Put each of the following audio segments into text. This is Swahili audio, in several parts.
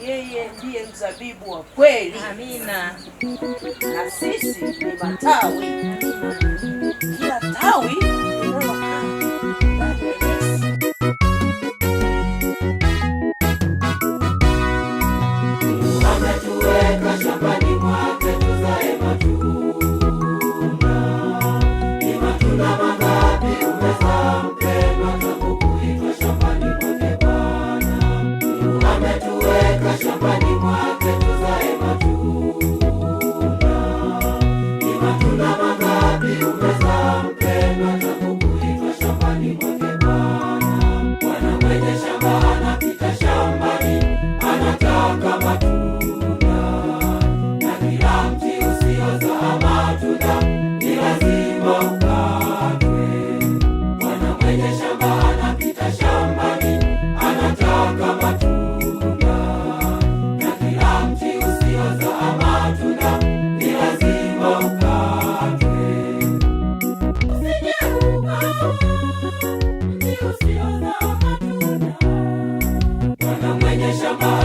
Yeye ndiye mzabibu wa kweli. Amina. Na sisi ni matawi. Kila tawi linalokaa ndani ya Yesu. Ametuweka shambani mwake tuzae matunda. Ni matunda mangapi umezaa mpendwa, tangu kuitwa shambani mwake Bwana? Ametuweka shambani mwake tuzae matunda. Ni matunda mangapi umezaa mpendwa, tangu kuitwa shambani mwake Bwana? Bwana mwenye shamba anapita shambani, anataka matunda.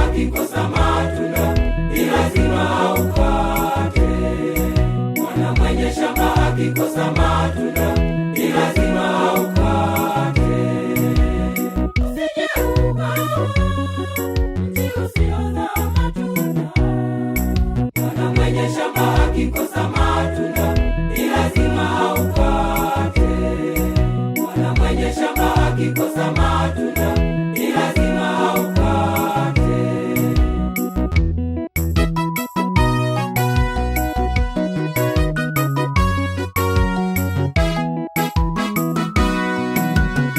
Akikosa matunda ni lazima aukate. Bwana mwenye shamba akikosa matunda ni lazima aukate. Usije mti usiozaa matunda. Bwana mwenye shamba akikosa matunda ni lazima aukate. Bwana mwenye shamba akikosa matunda ni lazima aukate.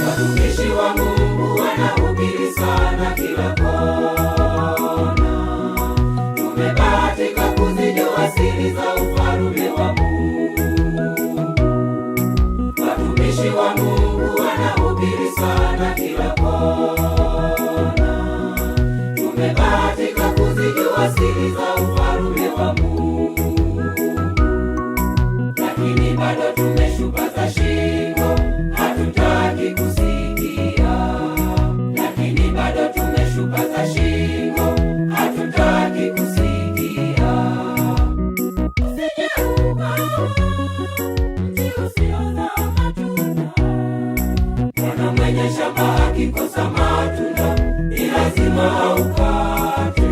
Watumishi wa Mungu wanahubiri sana kila kona. Tumebahatika kuzijua siri za ufalme wa Mungu. Watumishi wa Mungu wanahubiri sana kila kona. Tumebahatika kuzijua siri za ufalme wa Mungu. Lakini bado tumeshupaza shingo, hatutaki kusikia. Lakini bado tumeshupaza shingo, hatutaki kusikia. Usije mti usiozaa matunda. Bwana mwenye shamba akikosa matunda ni lazima aukate.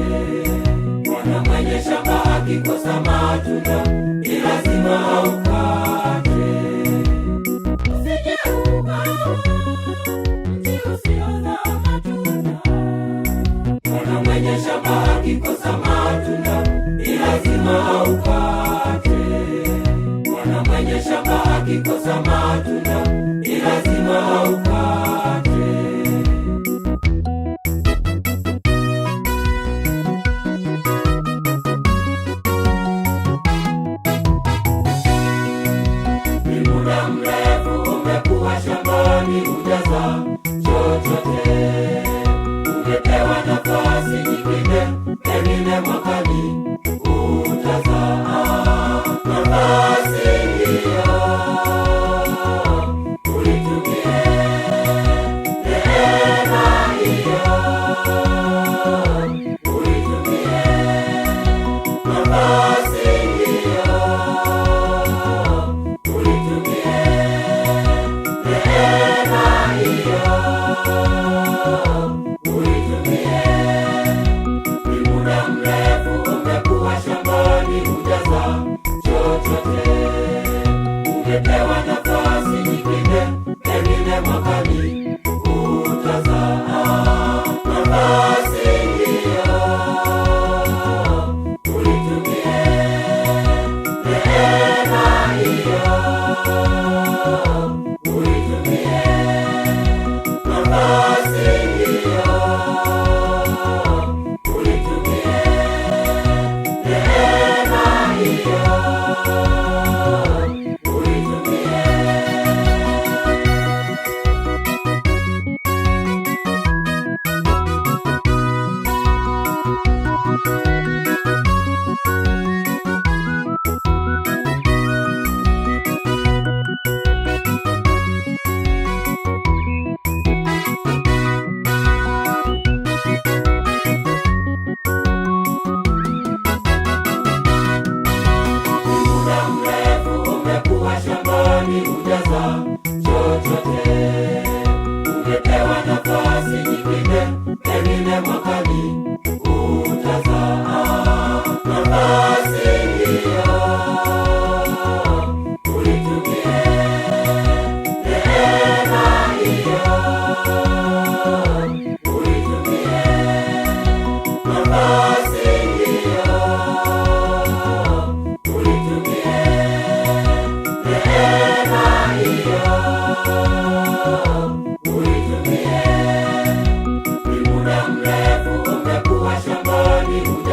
Bwana mwenye shamba akikosa matunda ni lazima aukate. Usije mti usiozaa matunda. Bwana mwenye shamba akikosa matunda ni lazima aukate. Bwana mwenye shamba akikosa matunda ni lazima aukate. Ni muda mrefu umekuwa shambani, hujaza chochote. Umepewa nafasi nyingine, pengine mwakani utazaa. Nafasi hiyo uitumie, neema hiyo uitumie. Nafasi hiyo uitumie, neema hiyo uitumie. Ni muda mrefu Karibu